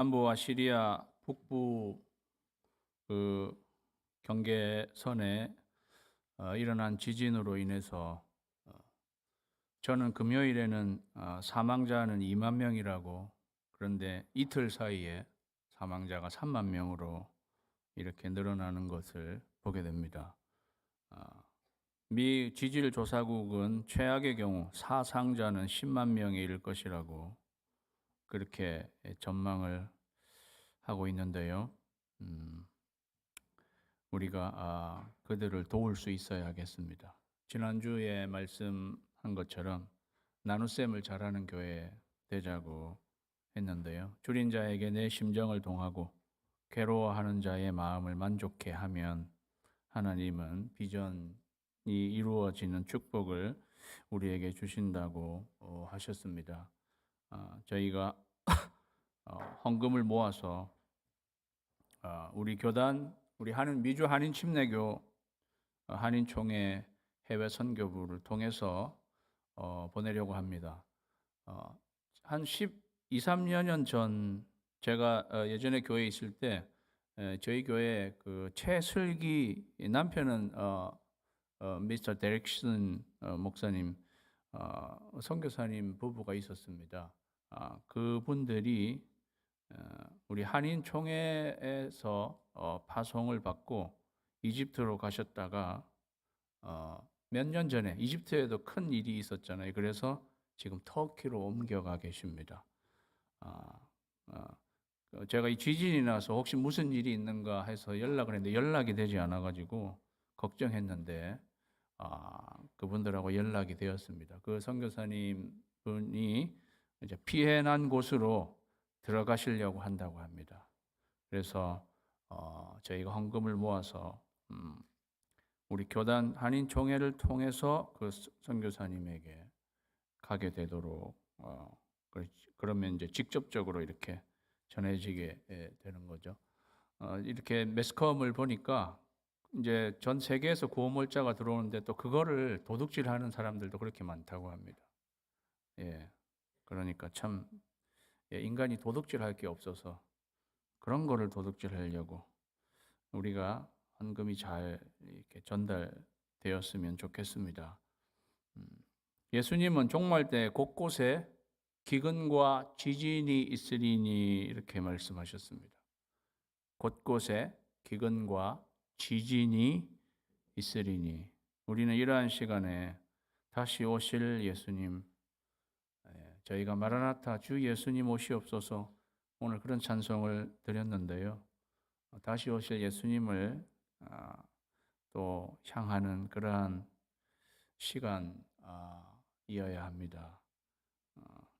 남부와 시리아 북부 그 경계선에 일어난 지진으로 인해서 저는 금요일에는 사망자는 2만 명이라고, 그런데 이틀 사이에 사망자가 3만 명으로 이렇게 늘어나는 것을 보게 됩니다. 미 지질조사국은 최악의 경우 사상자는 10만 명에 이를 것이라고 그렇게 전망을 하고 있는데요. 우리가 그들을 도울 수 있어야 하겠습니다. 지난주에 말씀한 것처럼 나눗셈을 잘하는 교회 되자고 했는데요. 줄인 자에게 내 심정을 동하고 괴로워하는 자의 마음을 만족해 하면 하나님은 비전이 이루어지는 축복을 우리에게 주신다고 하셨습니다. 저희가 헌금을 모아서 우리 교단, 우리 미주 한인 침례교 한인총회 해외 선교부를 통해서 보내려고 합니다. 한 12, 13년 전 제가 예전에 교회에 있을 때 저희 교회 그 최슬기 남편은 미스터 데렉슨 목사님 선교사님 부부가 있었습니다. 그분들이 우리 한인 총회에서 파송을 받고 이집트로 가셨다가 몇 년 전에 이집트에도 큰 일이 있었잖아요. 그래서 지금 터키로 옮겨가 계십니다. 제가 이 지진이 나서 혹시 무슨 일이 있는가 해서 연락을 했는데 연락이 되지 않아가지고 걱정했는데 그분들하고 연락이 되었습니다. 그 선교사님 분이 이제 피해난 곳으로 들어가시려고 한다고 합니다. 그래서 저희가 헌금을 모아서 우리 교단 한인 총회를 통해서 그 선교사님에게 가게 되도록 그러면 이제 직접적으로 이렇게 전해지게 되는 거죠. 이렇게 매스컴을 보니까 이제 전 세계에서 구호물자가 들어오는데 또 그거를 도둑질하는 사람들도 그렇게 많다고 합니다. 예, 그러니까 참 인간이 도둑질할 게 없어서 그런 거를 도둑질하려고 우리가 헌금이 잘 이렇게 전달되었으면 좋겠습니다. 예수님은 종말 때 곳곳에 기근과 지진이 있으리니 이렇게 말씀하셨습니다. 곳곳에 기근과 지진이 있으리니 우리는 이러한 시간에 다시 오실 예수님, 저희가 마라나타 주 예수님 오시옵소서 오늘 그런 찬송을 드렸는데요. 다시 오실 예수님을 또 향하는 그러한 시간이어야 합니다.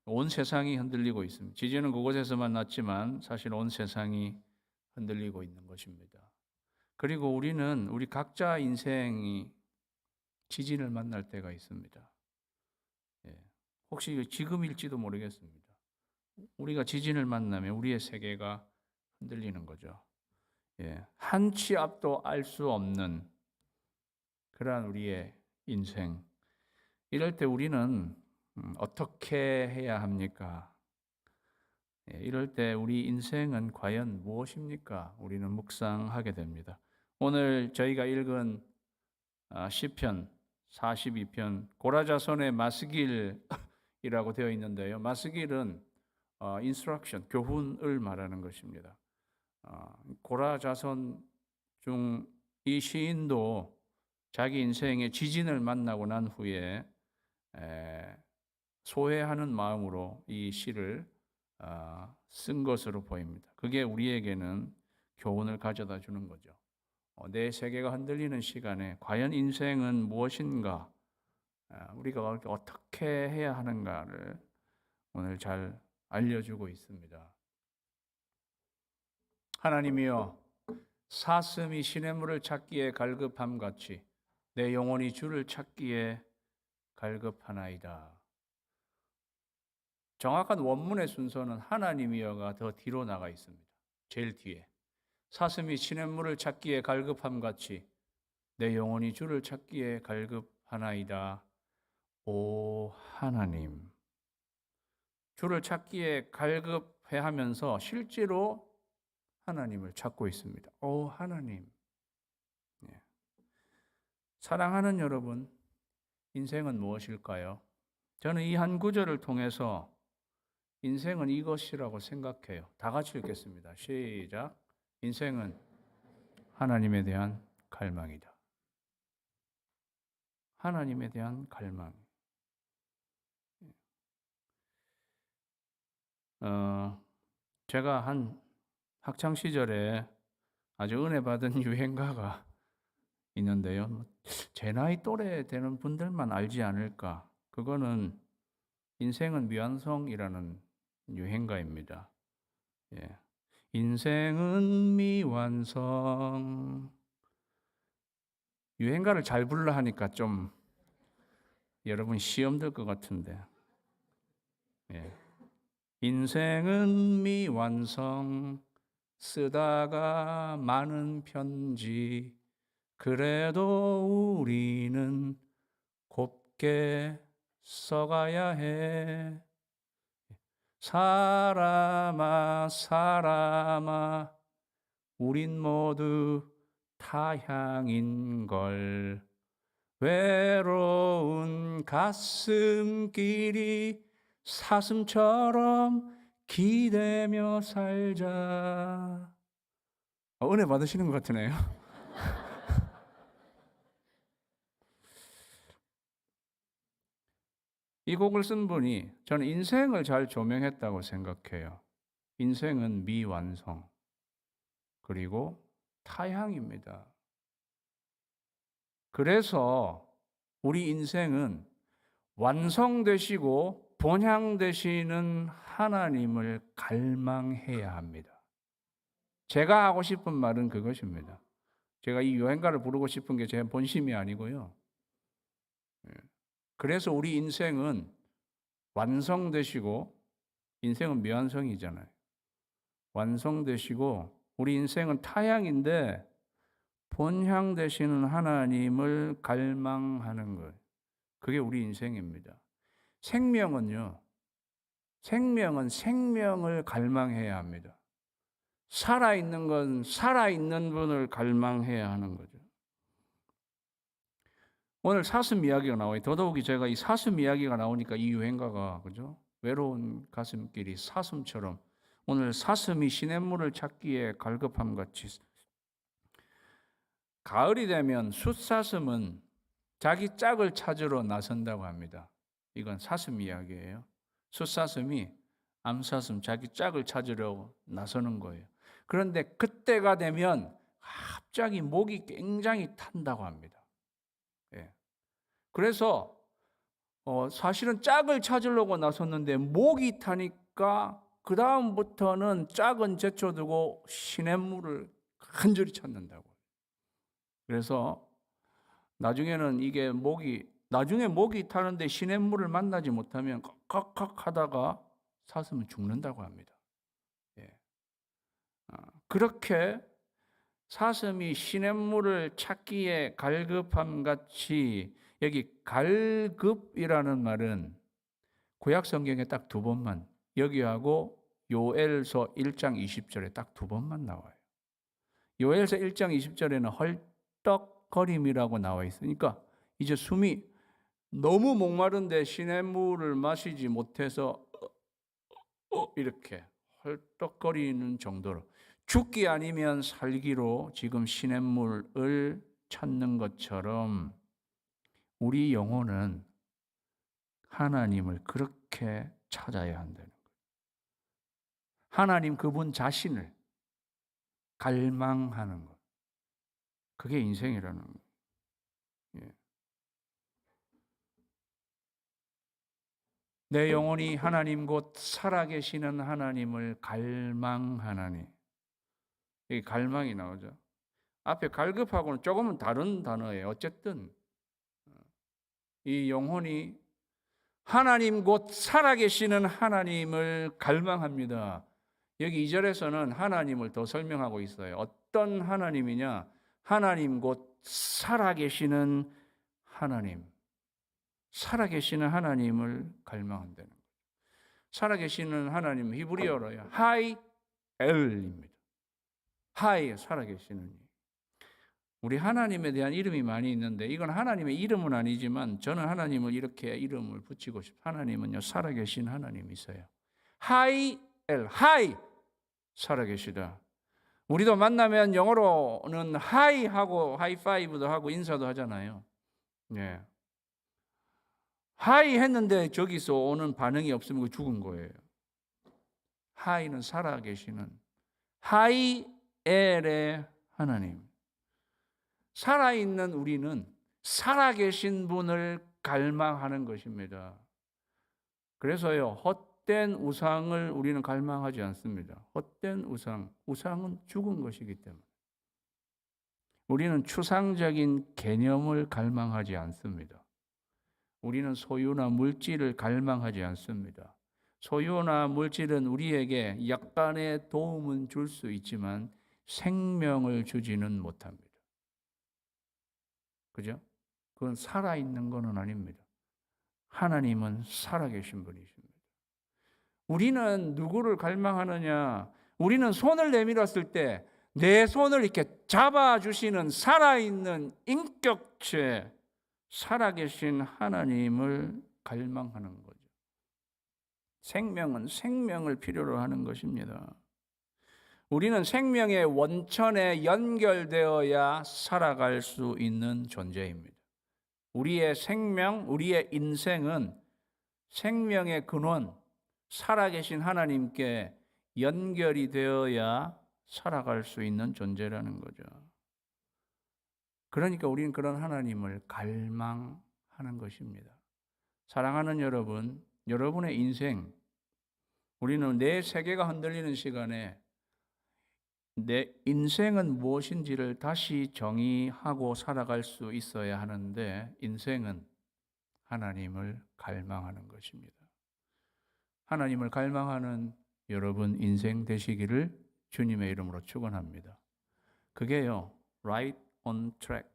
온 세상이 흔들리고 있습니다. 지진은 그곳에서만 났지만 사실 온 세상이 흔들리고 있는 것입니다. 그리고 우리 각자 인생이 지진을 만날 때가 있습니다. 혹시 지금일지도 모르겠습니다. 우리가 지진을 만나면 우리의 세계가 흔들리는 거죠. 한 치 앞도 알 수 없는 그러한 우리의 인생. 이럴 때 우리는 어떻게 해야 합니까? 이럴 때 우리 인생은 과연 무엇입니까? 우리는 묵상하게 됩니다. 오늘 저희가 읽은 시편 42편 고라자손의 마스길이라고 되어 있는데요. 마스길은 인스트럭션, 교훈을 말하는 것입니다. 고라자손 중 이 시인도 자기 인생의 지진을 만나고 난 후에 소회하는 마음으로 이 시를 쓴 것으로 보입니다. 그게 우리에게는 교훈을 가져다 주는 거죠. 내 세계가 흔들리는 시간에 과연 인생은 무엇인가, 우리가 어떻게 해야 하는가를 오늘 잘 알려주고 있습니다. 하나님이여, 사슴이 시냇물을 찾기에 갈급함같이 내 영혼이 주를 찾기에 갈급하나이다. 정확한 원문의 순서는 하나님이여가 더 뒤로 나가 있습니다. 제일 뒤에. 사슴이 시냇물을 찾기에 갈급함같이 내 영혼이 주를 찾기에 갈급하나이다. 오 하나님. 주를 찾기에 갈급해 회하면서 실제로 하나님을 찾고 있습니다. 오, 하나님. 예. 사랑하는 여러분, 인생은 무엇일까요? 저는 이 한 구절을 통해서 인생은 이것이라고 생각해요. 다 같이 읽겠습니다. 시작. 인생은 하나님에 대한 갈망이다. 하나님에 대한 갈망. 제가 한 학창 시절에 아주 은혜 받은 유행가가 있는데요. 제 나이 또래 되는 분들만 알지 않을까. 그거는 인생은 미완성이라는 유행가입니다. 예. 인생은 미완성. 유행가를 잘 불러 하니까 좀 여러분 시험 들 것 같은데. 예. 인생은 미완성. 쓰다가 많은 편지. 그래도 우리는 곱게 써가야 해. 사람아, 사람아, 우린 모두 타향인걸. 외로운 가슴길이 사슴처럼 기대며 살자. 은혜 받으시는 것 같으네요. 이 곡을 쓴 분이 저는 인생을 잘 조명했다고 생각해요. 인생은 미완성, 그리고 타향입니다. 그래서 우리 인생은 완성되시고 본향되시는 하나님을 갈망해야 합니다. 제가 하고 싶은 말은 그것입니다. 제가 이 유행가를 부르고 싶은 게 제 본심이 아니고요. 그래서 우리 인생은 완성되시고, 인생은 미완성이잖아요. 완성되시고 우리 인생은 타향인데 본향 되시는 하나님을 갈망하는 것. 그게 우리 인생입니다. 생명은요. 생명은 생명을 갈망해야 합니다. 살아있는 건 살아있는 분을 갈망해야 하는 거죠. 오늘 사슴 이야기가 나와요. 더더욱이 제가 이 사슴 이야기가 나오니까 이 유행가가, 그죠? 외로운 가슴길이 사슴처럼, 오늘 사슴이 시냇물을 찾기에 갈급함 같이, 가을이 되면 숫사슴은 자기 짝을 찾으러 나선다고 합니다. 이건 사슴 이야기예요. 숫사슴이 암사슴, 자기 짝을 찾으러 나서는 거예요. 그런데 그때가 되면 갑자기 목이 굉장히 탄다고 합니다. 예. 그래서 사실은 짝을 찾으려고 나섰는데 목이 타니까 그 다음부터는 짝은 제쳐두고 시냇물을 간절히 찾는다고. 그래서 나중에는 나중에 목이 타는데 시냇물을 만나지 못하면 칵칵 하다가 사슴은 죽는다고 합니다. 예. 그렇게 사슴이 시냇물을 찾기에 갈급함 같이, 여기 갈급이라는 말은 구약 성경에 딱 두 번만, 여기하고 요엘서 1장 20절에 딱 두 번만 나와요. 요엘서 1장 20절에는 헐떡거림이라고 나와 있으니까 이제 숨이 너무 목마른데 시냇물을 마시지 못해서 이렇게 헐떡거리는 정도로, 죽기 아니면 살기로 지금 시냇물을 찾는 것처럼 우리 영혼은 하나님을 그렇게 찾아야 한다는 거예요. 하나님 그분 자신을 갈망하는 것. 그게 인생이라는 거예요. 예. 내 영혼이 하나님 곧 살아계시는 하나님을 갈망하나니. 이 갈망이 나오죠. 앞에 갈급하고는 조금은 다른 단어예요. 어쨌든 이 영혼이 하나님 곧 살아계시는 하나님을 갈망합니다. 여기 2절에서는 하나님을 더 설명하고 있어요. 어떤 하나님이냐? 하나님 곧 살아계시는 하나님. 살아계시는 하나님을 갈망한다는 거예요. 살아계시는 하나님 히브리어로요. 하이 엘입니다. 하이 살아계시는 이. 우리 하나님에 대한 이름이 많이 있는데 이건 하나님의 이름은 아니지만 저는 하나님을 이렇게 이름을 붙이고 싶어요. 하나님은요 살아계신 하나님이세요. 하이 엘 하이 살아계시다. 우리도 만나면 영어로는 하이 하고 하이파이브도 하고 인사도 하잖아요. 네. 하이 했는데 저기서 오는 반응이 없으면 죽은 거예요. 하이는 살아계시는 하이 엘의 하나님. 살아있는 우리는 살아계신 분을 갈망하는 것입니다. 그래서요, 헛된 우상을 우리는 갈망하지 않습니다. 헛된 우상은 죽은 것이기 때문에. 우리는 추상적인 개념을 갈망하지 않습니다. 우리는 소유나 물질을 갈망하지 않습니다. 소유나 물질은 우리에게 약간의 도움은 줄 수 있지만 생명을 주지는 못합니다. 그죠? 그건 살아있는 것은 아닙니다. 하나님은 살아계신 분이십니다. 우리는 누구를 갈망하느냐? 우리는 손을 내밀었을 때 내 손을 이렇게 잡아주시는 살아있는 인격체, 살아계신 하나님을 갈망하는 거죠. 생명은 생명을 필요로 하는 것입니다. 우리는 생명의 원천에 연결되어야 살아갈 수 있는 존재입니다. 우리의 생명, 우리의 인생은 생명의 근원, 살아계신 하나님께 연결이 되어야 살아갈 수 있는 존재라는 거죠. 그러니까 우리는 그런 하나님을 갈망하는 것입니다. 사랑하는 여러분, 여러분의 인생, 우리는 내 세계가 흔들리는 시간에 내 인생은 무엇인지를 다시 정의하고 살아갈 수 있어야 하는데 인생은 하나님을 갈망하는 것입니다. 하나님을 갈망하는 여러분 인생 되시기를 주님의 이름으로 축원합니다. 그게요, right on track.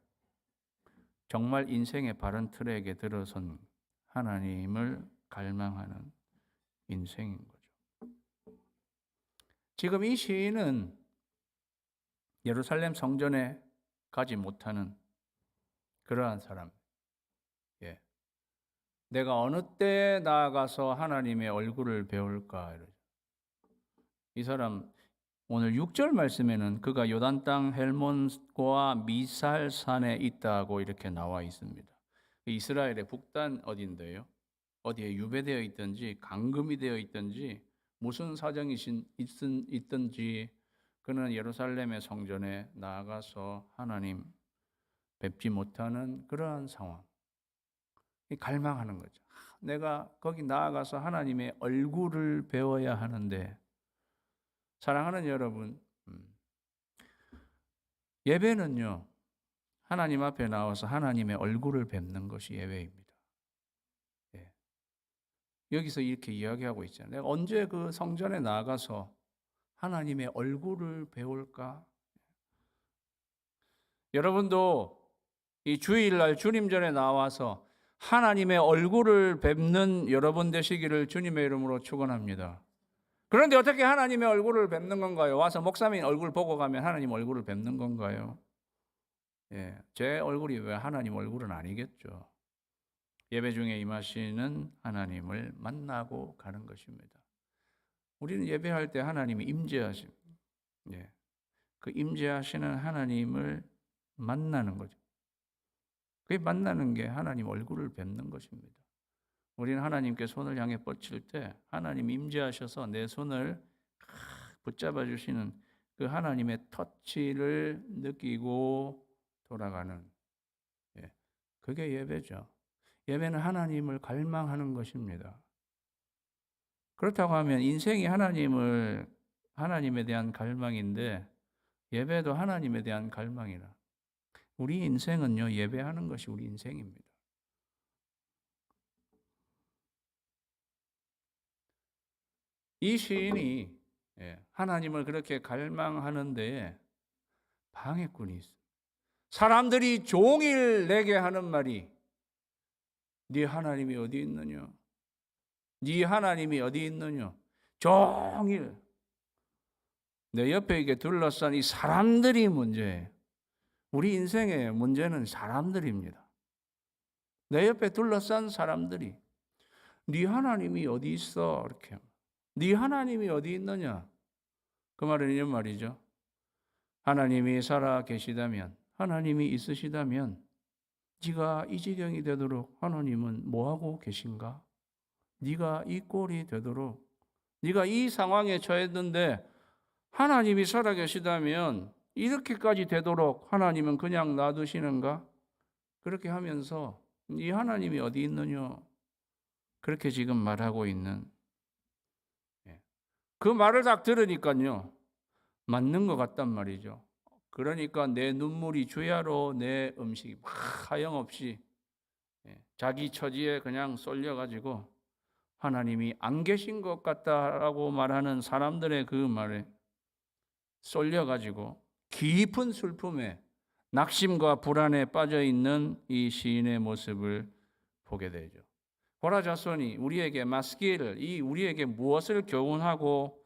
정말 인생의 바른 트랙에 들어선 하나님을 갈망하는 인생인 거죠. 지금 이 시인은 예루살렘 성전에 가지 못하는 그러한 사람. 예. 내가 어느 때 나아가서 하나님의 얼굴을 배울까? 이 사람 오늘 6절 말씀에는 그가 요단 땅 헬몬과 미살산에 있다고 이렇게 나와 있습니다. 이스라엘의 북단 어딘데요? 어디에 유배되어 있든지 감금이 되어 있든지 무슨 사정이 있든지 그는 예루살렘의 성전에 나아가서 하나님 뵙지 못하는 그러한 상황. 갈망하는 거죠. 내가 거기 나아가서 하나님의 얼굴을 배워야 하는데 사랑하는 여러분, 예배는요, 하나님 앞에 나와서 하나님의 얼굴을 뵙는 것이 예배입니다. 예. 여기서 이렇게 이야기하고 있잖아요. 내가 언제 그 성전에 나아가서 하나님의 얼굴을 배울까? 여러분도 이 주일날 주님 전에 나와서 하나님의 얼굴을 뵙는 여러분 되시기를 주님의 이름으로 축원합니다. 그런데 어떻게 하나님의 얼굴을 뵙는 건가요? 와서 목사님 얼굴 보고 가면 하나님 얼굴을 뵙는 건가요? 예, 제 얼굴이 왜 하나님 얼굴은 아니겠죠. 예배 중에 임하시는 하나님을 만나고 가는 것입니다. 우리는 예배할 때 하나님이 임재하십니다. 예, 그 임재하시는 하나님을 만나는 거죠. 그게 만나는 게 하나님 얼굴을 뵙는 것입니다. 우리는 하나님께 손을 향해 뻗칠 때 하나님 임재하셔서 내 손을 붙잡아 주시는 그 하나님의 터치를 느끼고 돌아가는, 그게 예배죠. 예배는 하나님을 갈망하는 것입니다. 그렇다고 하면 인생이 하나님에 대한 갈망인데 예배도 하나님에 대한 갈망이라. 우리 인생은요, 예배하는 것이 우리 인생입니다. 이 시인이 하나님을 그렇게 갈망하는 데에 방해꾼이 있어요. 사람들이 종일 내게 하는 말이 네 하나님이 어디 있느냐? 네 하나님이 어디 있느냐? 종일 내 옆에 이게 둘러싼 이 사람들이 문제예요. 우리 인생의 문제는 사람들입니다. 내 옆에 둘러싼 사람들이 네 하나님이 어디 있어? 이렇게. 네 하나님이 어디 있느냐? 그 말은 이런 말이죠. 하나님이 살아 계시다면, 하나님이 있으시다면 네가 이 지경이 되도록 하나님은 뭐 하고 계신가? 네가 이 꼴이 되도록 네가 이 상황에 처했는데 하나님이 살아 계시다면 이렇게까지 되도록 하나님은 그냥 놔두시는가? 그렇게 하면서 이 하나님이 어디 있느냐? 그렇게 지금 말하고 있는 그 말을 딱 들으니까요. 맞는 것 같단 말이죠. 그러니까 내 눈물이 주야로 내 음식이 막 하염없이 자기 처지에 그냥 쏠려가지고 하나님이 안 계신 것 같다라고 말하는 사람들의 그 말에 쏠려가지고 깊은 슬픔에 낙심과 불안에 빠져 있는 이 시인의 모습을 보게 되죠. 고라자손이 우리에게 마스길, 이 우리에게 무엇을 교훈하고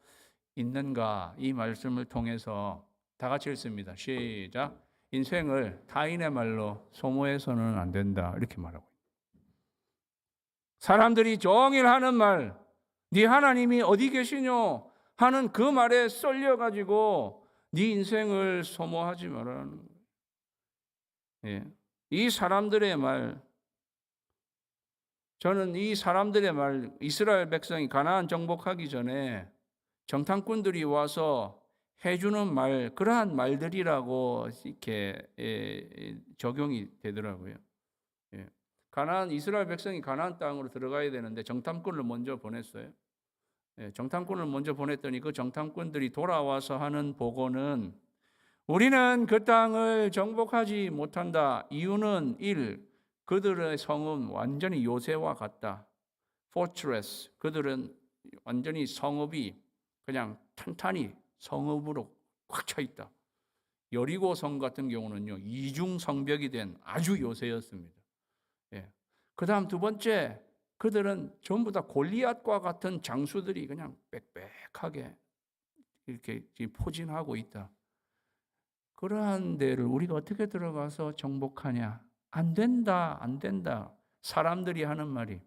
있는가 이 말씀을 통해서 다 같이 읽습니다. 시작. 인생을 타인의 말로 소모해서는 안 된다 이렇게 말하고 있습니다. 사람들이 종일 하는 말, 네 하나님이 어디 계시뇨 하는 그 말에 쏠려가지고 네 인생을 소모하지 말라는 거예요. 예. 이 사람들의 말, 저는 이 사람들의 말, 이스라엘 백성이 가나안 정복하기 전에 정탐꾼들이 와서 해주는 말, 그러한 말들이라고 이렇게 적용이 되더라고요. 가나안 이스라엘 백성이 가나안 땅으로 들어가야 되는데 정탐꾼을 먼저 보냈어요. 정탐꾼을 먼저 보냈더니 그 정탐꾼들이 돌아와서 하는 보고는 우리는 그 땅을 정복하지 못한다. 이유는 1. 그들의 성은 완전히 요새와 같다. fortress. 그들은 완전히 성읍이 그냥 탄탄히 성읍으로 꽉 차 있다. 여리고 성 같은 경우는요, 이중 성벽이 된 아주 요새였습니다. 그 다음 두 번째, 그들은 전부 다 골리앗과 같은 장수들이 그냥 빽빽하게 이렇게 포진하고 있다. 그러한 데를 우리가 어떻게 들어가서 정복하냐? 안 된다, 안 된다. 사람들이 하는 말이.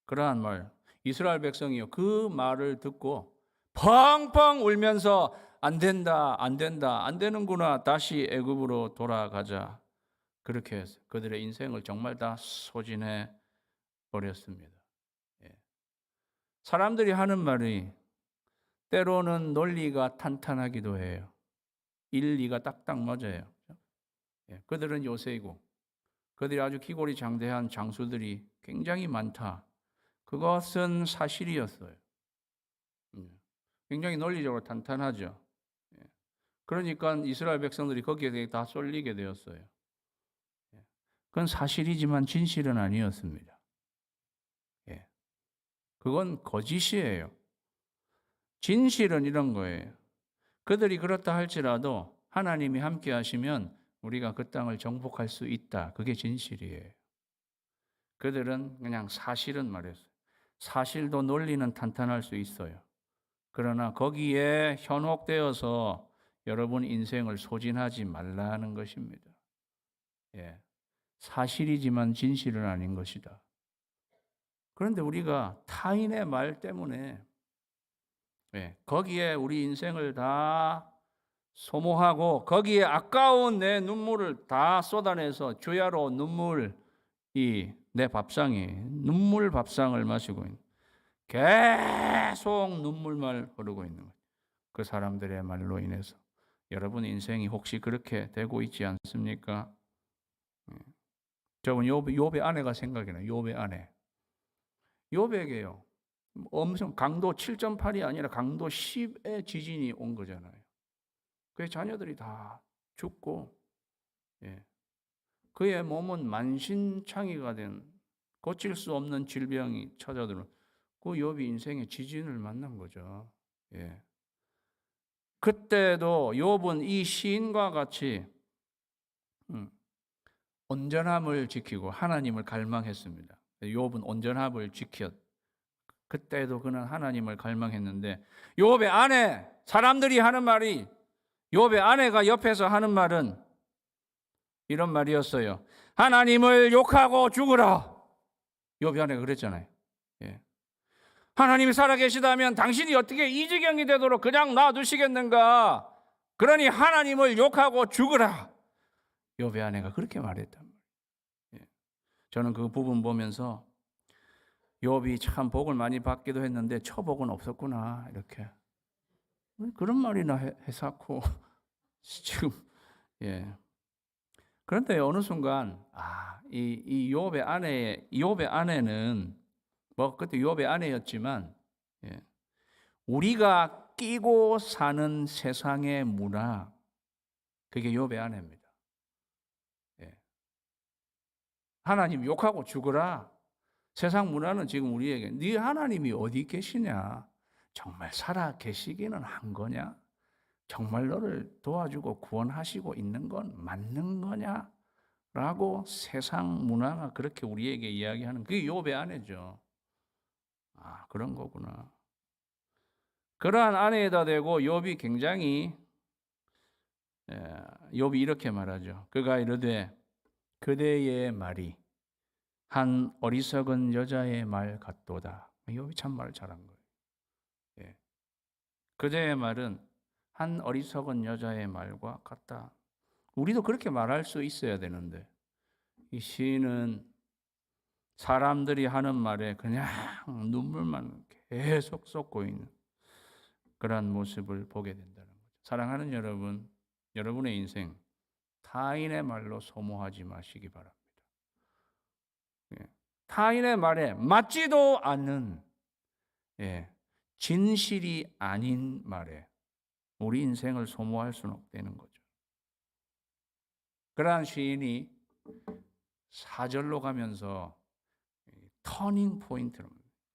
그러한 말. 이스라엘 백성이요. 그 말을 듣고 펑펑 울면서 안 된다, 안 된다, 안 되는구나. 다시 애굽으로 돌아가자. 그렇게 해서 그들의 인생을 정말 다 소진해 버렸습니다. 사람들이 하는 말이 때로는 논리가 탄탄하기도 해요. 일리가 딱딱 맞아요. 그들은 요새이고 그들이 아주 기골이 장대한 장수들이 굉장히 많다. 그것은 사실이었어요. 굉장히 논리적으로 탄탄하죠. 그러니까 이스라엘 백성들이 거기에 다 쏠리게 되었어요. 그건 사실이지만 진실은 아니었습니다. 그건 거짓이에요. 진실은 이런 거예요. 그들이 그렇다 할지라도 하나님이 함께 하시면 우리가 그 땅을 정복할 수 있다. 그게 진실이에요. 그들은 그냥 사실은 말했어요. 사실도 논리는 탄탄할 수 있어요. 그러나 거기에 현혹되어서 여러분 인생을 소진하지 말라는 것입니다. 사실이지만 진실은 아닌 것이다. 그런데 우리가 타인의 말 때문에 거기에 우리 인생을 다 소모하고 거기에 아까운 내 눈물을 다 쏟아내서 주야로 눈물 내 밥상이 눈물 밥상을 마시고 있는 계속 눈물만 흐르고 있는 거예요. 그 사람들의 말로 인해서 여러분 인생이 혹시 그렇게 되고 있지 않습니까? 저는 욥의 아내가 생각이 나요. 욥의 아내. 욥에게요. 엄청 강도 7.8이 아니라 강도 10의 지진이 온 거잖아요. 그의 자녀들이 다 죽고 그의 몸은 만신창이가 된 고칠 수 없는 질병이 찾아들어 그 욥이 인생의 지진을 만난 거죠. 그때도 욥은 이 시인과 같이 온전함을 지키고 하나님을 갈망했습니다. 욥은 온전함을 지켰. 그때도 그는 하나님을 갈망했는데 욥의 아내, 사람들이 하는 말이, 욥의 아내가 옆에서 하는 말은 이런 말이었어요. 하나님을 욕하고 죽으라. 욥의 아내가 그랬잖아요. 예. 하나님이 살아계시다면 당신이 어떻게 이 지경이 되도록 그냥 놔두시겠는가? 그러니 하나님을 욕하고 죽으라. 욥의 아내가 그렇게 말했단 말이에요. 예. 저는 그 부분 보면서 욥이 참 복을 많이 받기도 했는데 처복은 없었구나, 이렇게 그런 말이나 해놓고 지금. 예. 그런데 어느 순간 이 욥의 아내는 뭐 그때 욥의 아내였지만, 예, 우리가 끼고 사는 세상의 문화, 그게 욥의 아내입니다. 예. 하나님 욕하고 죽어라. 세상 문화는 지금 우리에게 네 하나님이 어디 계시냐? 정말 살아 계시기는 한 거냐? 정말 너를 도와주고 구원하시고 있는 건 맞는 거냐? 라고 세상 문화가 그렇게 우리에게 이야기하는, 그게 욥의 아내죠. 그런 거구나. 그러한 아내에다 대고 욥이 굉장히, 욥이 이렇게 말하죠. 그가 이르되 그대의 말이 한 어리석은 여자의 말 같도다. 욥이 참 말 잘한 거예요. 예. 그대의 말은 한 어리석은 여자의 말과 같다. 우리도 그렇게 말할 수 있어야 되는데 이 시인은 사람들이 하는 말에 그냥 눈물만 계속 쏟고 있는 그러한 모습을 보게 된다는 거죠. 사랑하는 여러분, 여러분의 인생 타인의 말로 소모하지 마시기 바랍니다. 타인의 말에 맞지도 않는, 진실이 아닌 말에 우리 인생을 소모할 수는 없다는 거죠. 그러한 시인이 4절로 가면서 터닝 포인트로,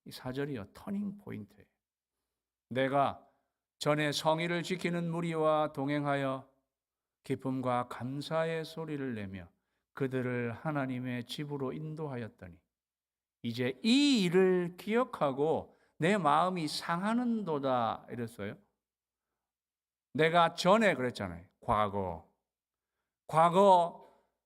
이 4절이요 터닝 포인트예요. 내가 전에 성의를 지키는 무리와 동행하여 기쁨과 감사의 소리를 내며 그들을 하나님의 집으로 인도하였더니 이제 이 일을 기억하고 내 마음이 상하는도다 이랬어요. 내가 전에 그랬잖아요. 과거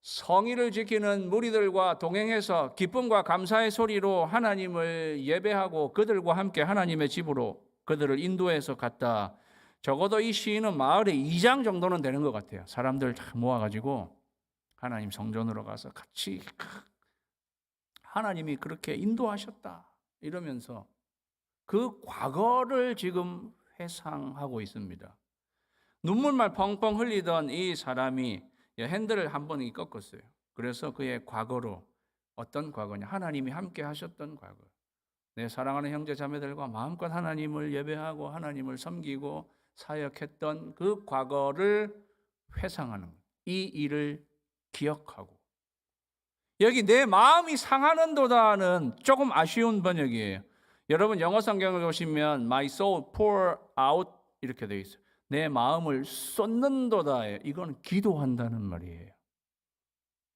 성의를 지키는 무리들과 동행해서 기쁨과 감사의 소리로 하나님을 예배하고 그들과 함께 하나님의 집으로 그들을 인도해서 갔다. 적어도 이 시인은 마을에 2장 정도는 되는 것 같아요. 사람들 다 모아가지고 하나님 성전으로 가서 같이 하나님이 그렇게 인도하셨다 이러면서 그 과거를 지금 회상하고 있습니다. 눈물만 펑펑 흘리던 이 사람이 핸들을 한 번 꺾었어요. 그래서 그의 과거로, 어떤 과거냐, 하나님이 함께 하셨던 과거, 내 사랑하는 형제 자매들과 마음껏 하나님을 예배하고 하나님을 섬기고 사역했던 그 과거를 회상하는, 이 일을 기억하고. 여기 내 마음이 상하는도다는 조금 아쉬운 번역이에요. 여러분 영어 성경을 보시면 My soul pour out 이렇게 되어 있어요. 내 마음을 쏟는도다예요. 이건 기도한다는 말이에요.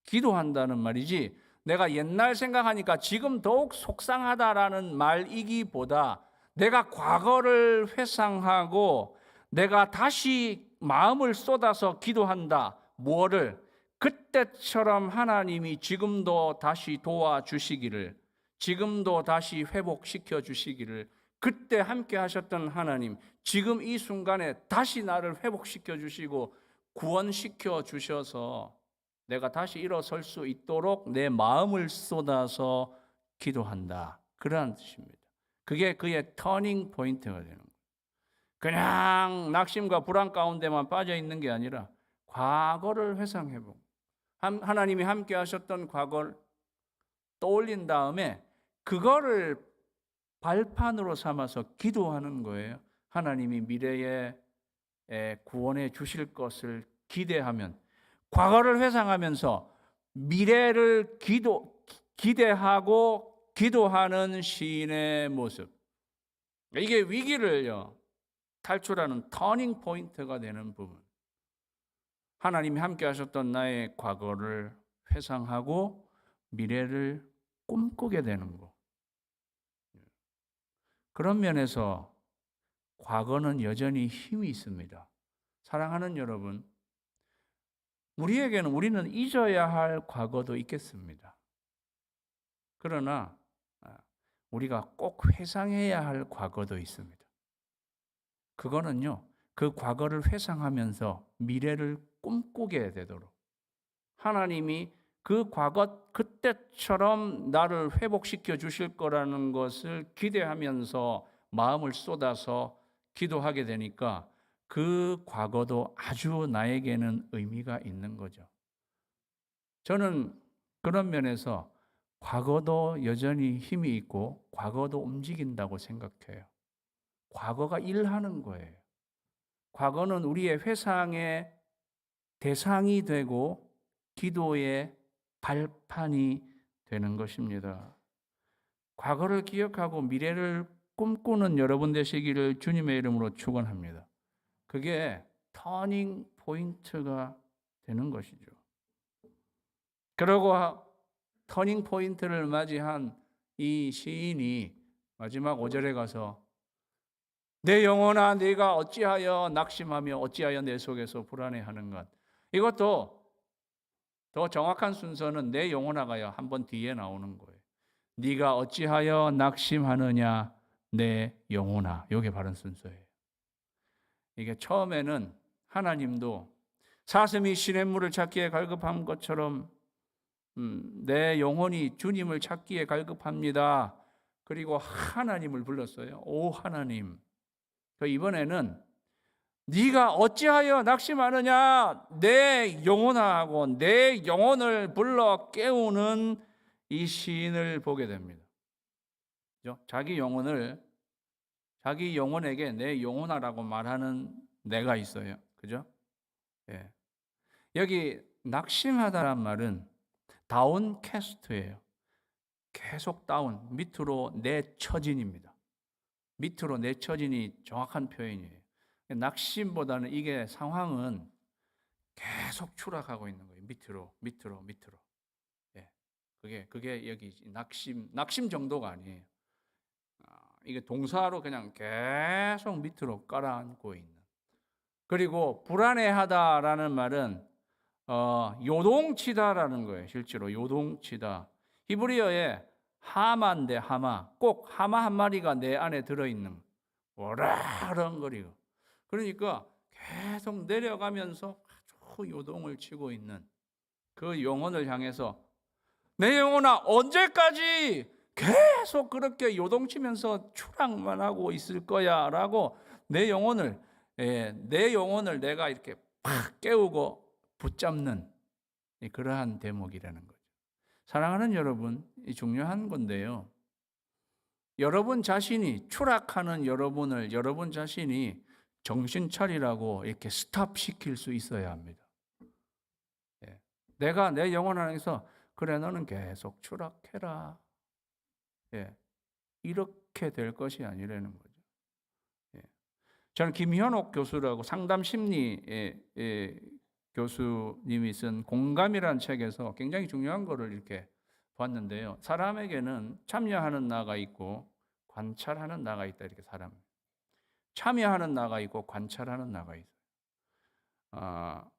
기도한다는 말이지 내가 옛날 생각하니까 지금 더욱 속상하다라는 말이기보다 내가 과거를 회상하고 내가 다시 마음을 쏟아서 기도한다. 뭐를? 그때처럼 하나님이 지금도 다시 도와주시기를, 지금도 다시 회복시켜 주시기를, 그때 함께 하셨던 하나님, 지금 이 순간에 다시 나를 회복시켜 주시고 구원시켜 주셔서 내가 다시 일어설 수 있도록 내 마음을 쏟아서 기도한다. 그러한 뜻입니다. 그게 그의 터닝 포인트가 되는 거예요. 그냥 낙심과 불안 가운데만 빠져 있는 게 아니라 과거를 회상해보고 하나님이 함께 하셨던 과거를 떠올린 다음에 그거를 발판으로 삼아서 기도하는 거예요. 하나님이 미래에 구원해 주실 것을 기대하면, 과거를 회상하면서 미래를 기대하고 기도하는 시인의 모습. 이게 위기를요 탈출하는 터닝 포인트가 되는 부분. 하나님이 함께 하셨던 나의 과거를 회상하고 미래를 꿈꾸게 되는 거. 그런 면에서 과거는 여전히 힘이 있습니다. 사랑하는 여러분, 우리는 잊어야 할 과거도 있겠습니다. 그러나 우리가 꼭 회상해야 할 과거도 있습니다. 그거는요, 그 과거를 회상하면서 미래를 꿈꾸게 되도록 하나님이 그 과거 그때처럼 나를 회복시켜 주실 거라는 것을 기대하면서 마음을 쏟아서 기도하게 되니까 그 과거도 아주 나에게는 의미가 있는 거죠. 저는 그런 면에서 과거도 여전히 힘이 있고 과거도 움직인다고 생각해요. 과거가 일하는 거예요. 과거는 우리의 회상의 대상이 되고 기도의 발판이 되는 것입니다. 과거를 기억하고 미래를 꿈꾸는 여러분 되시기를 주님의 이름으로 축원합니다. 그게 터닝 포인트가 되는 것이죠. 그러고 터닝 포인트를 맞이한 이 시인이 마지막 5절에 가서 내 영혼아 네가 어찌하여 낙심하며 어찌하여 내 속에서 불안해하는가. 이것도 더 정확한 순서는 내 영혼아가요 한번 뒤에 나오는 거예요. 네가 어찌하여 낙심하느냐 내 영혼아. 이게 바른 순서예요. 이게 처음에는 하나님도 사슴이 시냇물을 찾기에 갈급한 것처럼 내 영혼이 주님을 찾기에 갈급합니다. 그리고 하나님을 불렀어요. 오 하나님. 이번에는 네가 어찌하여 낙심하느냐 내 영혼아 하고 내 영혼을 불러 깨우는 이 시인을 보게 됩니다. 자기 영혼에게 내 영혼아라고 말하는 내가 있어요. 그죠? 예. 여기 낙심하다란 말은 다운캐스트예요. 계속 다운, 밑으로 내처진입니다. 밑으로 내처진이 정확한 표현이에요. 낙심보다는 이게 상황은 계속 추락하고 있는 거예요. 밑으로. 예. 그게 여기 낙심 정도가 아니에요. 이게 동사로 그냥 계속 밑으로 깔아앉고 있는. 그리고 불안해하다라는 말은 요동치다라는 거예요. 실제로 요동치다. 히브리어에 하마인데 하마. 꼭 하마 한 마리가 내 안에 들어있는 오라렁거리고. 그러니까 계속 내려가면서 아주 요동을 치고 있는 그 영혼을 향해서 내 영혼아 언제까지 계속 그렇게 요동치면서 추락만 하고 있을 거야 라고 내 영혼을 내가 이렇게 팍 깨우고 붙잡는 그러한 대목이라는 거죠. 사랑하는 여러분, 중요한 건데요. 여러분 자신이 추락하는 여러분 자신이 정신 차리라고 이렇게 스탑시킬 수 있어야 합니다. 내가 내 영혼 안에서 그래 너는 계속 추락해라. 이렇게 될 것이 아니라는 거죠. 저는 김현옥 교수라고 상담심리 교수님이 쓴 공감이라는 책에서 굉장히 중요한 거를 이렇게 봤는데요. 사람에게는 참여하는 나가 있고 관찰하는 나가 있다. 이렇게 참여하는 나가 있고 관찰하는 나가 있어요.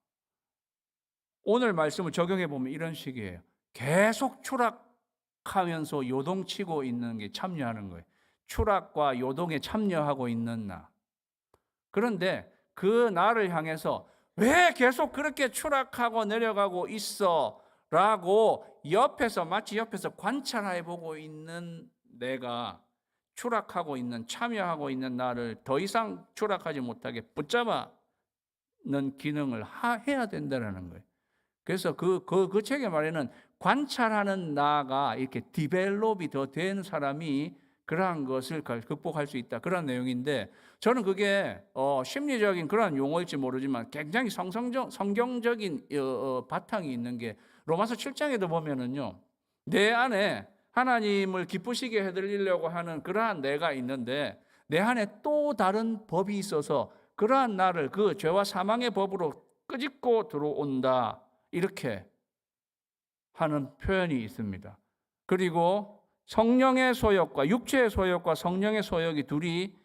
오늘 말씀을 적용해 보면 이런 식이에요. 계속 추락하면서 요동치고 있는 게 참여하는 거예요. 추락과 요동에 참여하고 있는 나. 그런데 그 나를 향해서 왜 계속 그렇게 추락하고 내려가고 있어? 라고 마치 옆에서 관찰해 보고 있는 내가 추락하고 있는, 참여하고 있는 나를 더 이상 추락하지 못하게 붙잡는 기능을 해야 된다는 거예요. 그래서 그 책의 말에는 관찰하는 나가 이렇게 디벨롭이 더 된 사람이 그러한 것을 극복할 수 있다. 그런 내용인데 저는 그게 심리적인 그런 용어일지 모르지만 굉장히 성경적인 바탕이 있는 게 로마서 7장에도 보면은요. 내 안에 하나님을 기쁘시게 해드리려고 하는 그러한 내가 있는데 내 안에 또 다른 법이 있어서 그러한 나를 그 죄와 사망의 법으로 끄집고 들어온다. 이렇게 하는 표현이 있습니다. 그리고 성령의 소욕과 육체의 소욕과 성령의 소욕이 둘이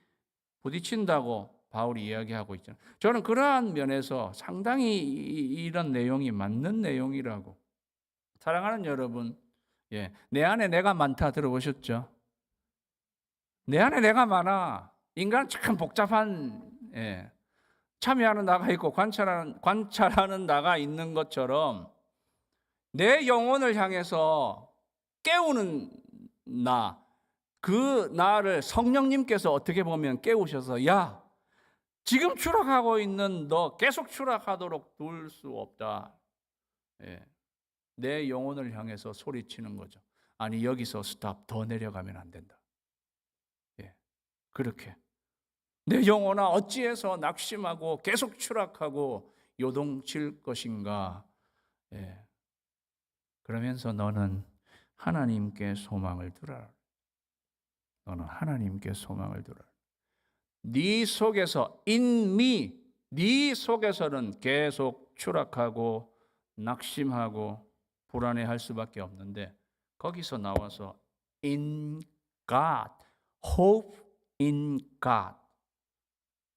부딪힌다고 바울이 이야기하고 있잖아요. 저는 그러한 면에서 상당히 이런 내용이 맞는 내용이라고. 사랑하는 여러분, 내 안에 내가 많다 들어보셨죠? 내 안에 내가 많아. 인간은 참 복잡한, 참여하는 나가 있고 관찰하는 나가 있는 것처럼 내 영혼을 향해서 깨우는 나, 그 나를 성령님께서 어떻게 보면 깨우셔서, 야, 지금 추락하고 있는 너 계속 추락하도록 둘 수 없다. 내 영혼을 향해서 소리치는 거죠. 아니, 여기서 스탑, 더 내려가면 안 된다. 그렇게 내 영혼아, 어찌해서 낙심하고 계속 추락하고 요동칠 것인가. 그러면서 너는 하나님께 소망을 두라. 너는 하나님께 소망을 두라. 네 속에서 in me, 네 속에서는 계속 추락하고 낙심하고 불안해할 수밖에 없는데 거기서 나와서 in God, hope in God,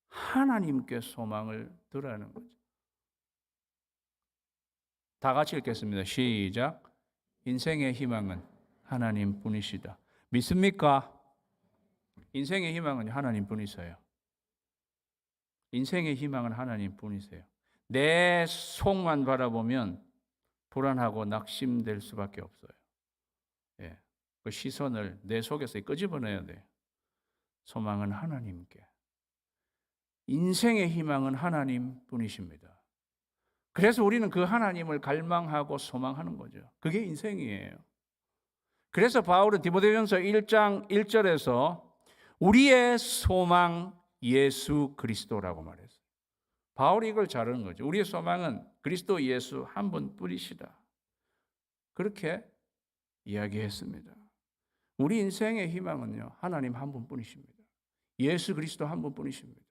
하나님께 소망을 두라는 거죠. 다 같이 읽겠습니다. 시작. 인생의 희망은 하나님뿐이시다. 믿습니까? 인생의 희망은 하나님뿐이세요. 인생의 희망은 하나님뿐이세요. 내 속만 바라보면 불안하고 낙심될 수밖에 없어요. 그 시선을 내 속에서 끄집어내야 돼요. 소망은 하나님께. 인생의 희망은 하나님뿐이십니다. 그래서 우리는 그 하나님을 갈망하고 소망하는 거죠. 그게 인생이에요. 그래서 바울은 디모데전서 1장 1절에서 우리의 소망 예수 그리스도라고 말했어요. 바울이 이걸 잘하는 거죠. 우리의 소망은 그리스도 예수 한 분뿐이시다. 그렇게 이야기했습니다. 우리 인생의 희망은요, 하나님 한 분뿐이십니다. 예수 그리스도 한 분뿐이십니다.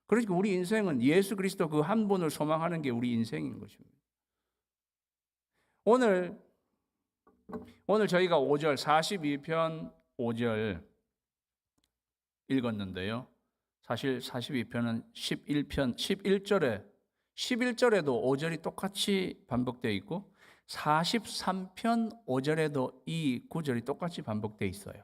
그러니까 우리 인생은 예수 그리스도 그 한 분을 소망하는 게 우리 인생인 것입니다. 오늘 저희가 5절 42편 5절 읽었는데요. 사실 42편은 11절에도 5절이 똑같이 반복되어 있고 43편 5절에도 이 구절이 똑같이 반복되어 있어요.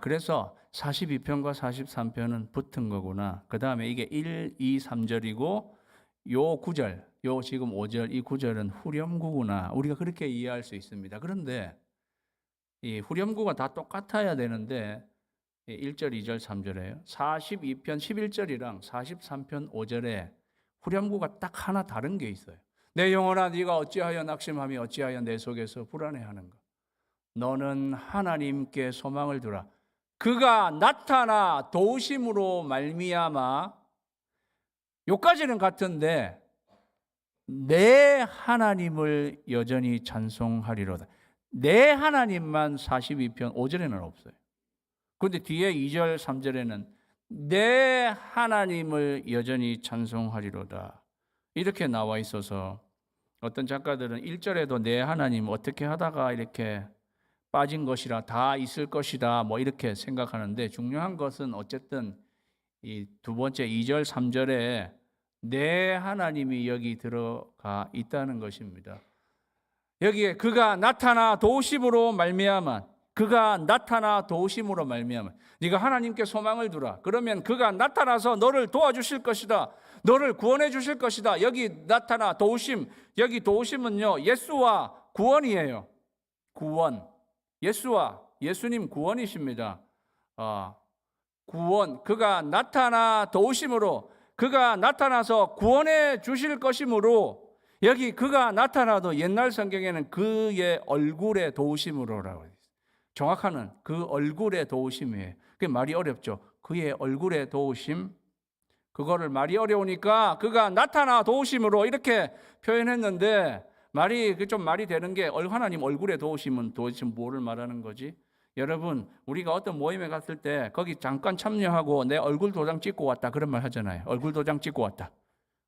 그래서 42편과 43편은 붙은 거구나. 그 다음에 이게 1, 2, 3절이고 요 구절, 요 지금 5절, 이 구절은 후렴구구나. 우리가 그렇게 이해할 수 있습니다. 그런데 이 후렴구가 다 똑같아야 되는데 1절, 2절, 3절에요. 42편 11절이랑 43편 5절에 후렴구가 딱 하나 다른 게 있어요. 내 영혼아, 네가 어찌하여 낙심하며 어찌하여 내 속에서 불안해하는가. 너는 하나님께 소망을 두라. 그가 나타나 도우심으로 말미암아, 요까지는 같은데 내 하나님을 여전히 찬송하리로다. 내 하나님만 42편 5절에는 없어요. 그런데 뒤에 2절 3절에는 내 하나님을 여전히 찬송하리로다 이렇게 나와 있어서 어떤 작가들은 1절에도 내 하나님 어떻게 하다가 이렇게 빠진 것이라 다 있을 것이다 뭐 이렇게 생각하는데, 중요한 것은 어쨌든 이 두 번째 2절 3절에 내 하나님이 여기 들어가 있다는 것입니다. 여기에 그가 나타나 도우심으로 말미암아, 그가 나타나 도우심으로 말미암아, 네가 하나님께 소망을 두라. 그러면 그가 나타나서 너를 도와주실 것이다. 너를 구원해 주실 것이다. 여기 나타나 도우심, 여기 도우심은요 예수와 구원이에요. 구원. 예수님 구원이십니다. 구원, 그가 나타나 도우심으로, 그가 나타나서 구원해 주실 것이므로, 여기 그가 나타나도 옛날 성경에는 그의 얼굴의 도우심으로라고 했어요. 정확한 그 얼굴의 도우심이에요. 그게 말이 어렵죠. 그의 얼굴의 도우심, 그거를 말이 어려우니까 그가 나타나 도우심으로 이렇게 표현했는데, 말이 되는 게 하나님 얼굴에 도우심은 도대체 뭐를 말하는 거지? 여러분, 우리가 어떤 모임에 갔을 때 거기 잠깐 참여하고 내 얼굴 도장 찍고 왔다 그런 말 하잖아요. 얼굴 도장 찍고 왔다.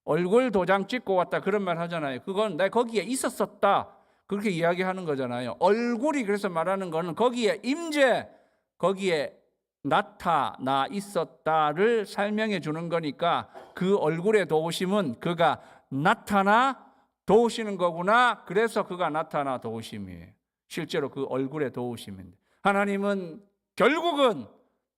얼굴 도장 찍고 왔다 그런 말 하잖아요. 그건 내가 거기에 있었었다. 그렇게 이야기하는 거잖아요. 얼굴이 그래서 말하는 거는 거기에 임재, 거기에 나타나 있었다를 설명해 주는 거니까 그 얼굴의 도우심은 그가 나타나 도우시는 거구나. 그래서 그가 나타나 도우심이에요. 실제로 그 얼굴의 도우심인데 하나님은 결국은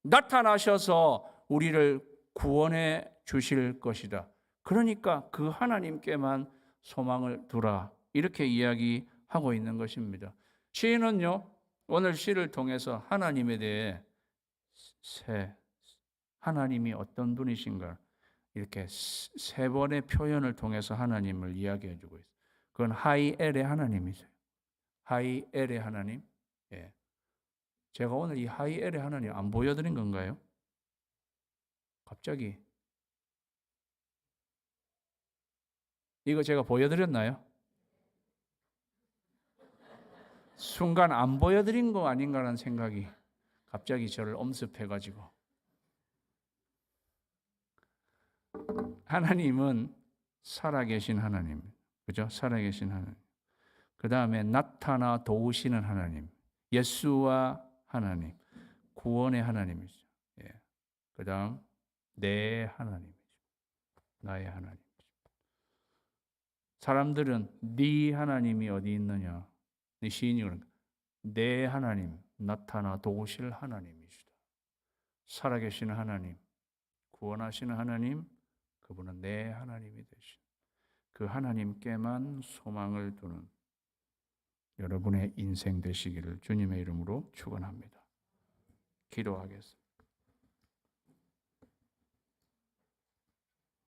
나타나셔서 우리를 구원해 주실 것이다. 그러니까 그 하나님께만 소망을 두라. 이렇게 이야기하고 있는 것입니다. 시인은요, 오늘 시를 통해서 하나님에 대해 하나님이 어떤 분이신가 이렇게 세 번의 표현을 통해서 하나님을 이야기해 주고 있어요. 그건 하이엘의 하나님이세요. 하이엘의 하나님. 예. 제가 오늘 이 하이엘의 하나님 안 보여드린 건가요? 갑자기 이거 제가 보여드렸나요? 순간 안 보여드린 거 아닌가라는 생각이 갑자기 저를 엄습해가지고. 하나님은 살아계신 하나님, 그죠? 살아계신 하나님. 그 다음에 나타나 도우시는 하나님, 예수와 하나님, 구원의 하나님이죠. 예. 그 다음 내 하나님이죠. 나의 하나님. 사람들은 네 하나님이 어디 있느냐? 네 시인이 그런가? 내 하나님, 나타나 도우실 하나님이시다. 살아계시는 하나님, 구원하시는 하나님, 그분은 내 하나님이 되신 그 하나님께만 소망을 두는 여러분의 인생 되시기를 주님의 이름으로 축원합니다. 기도하겠습니다.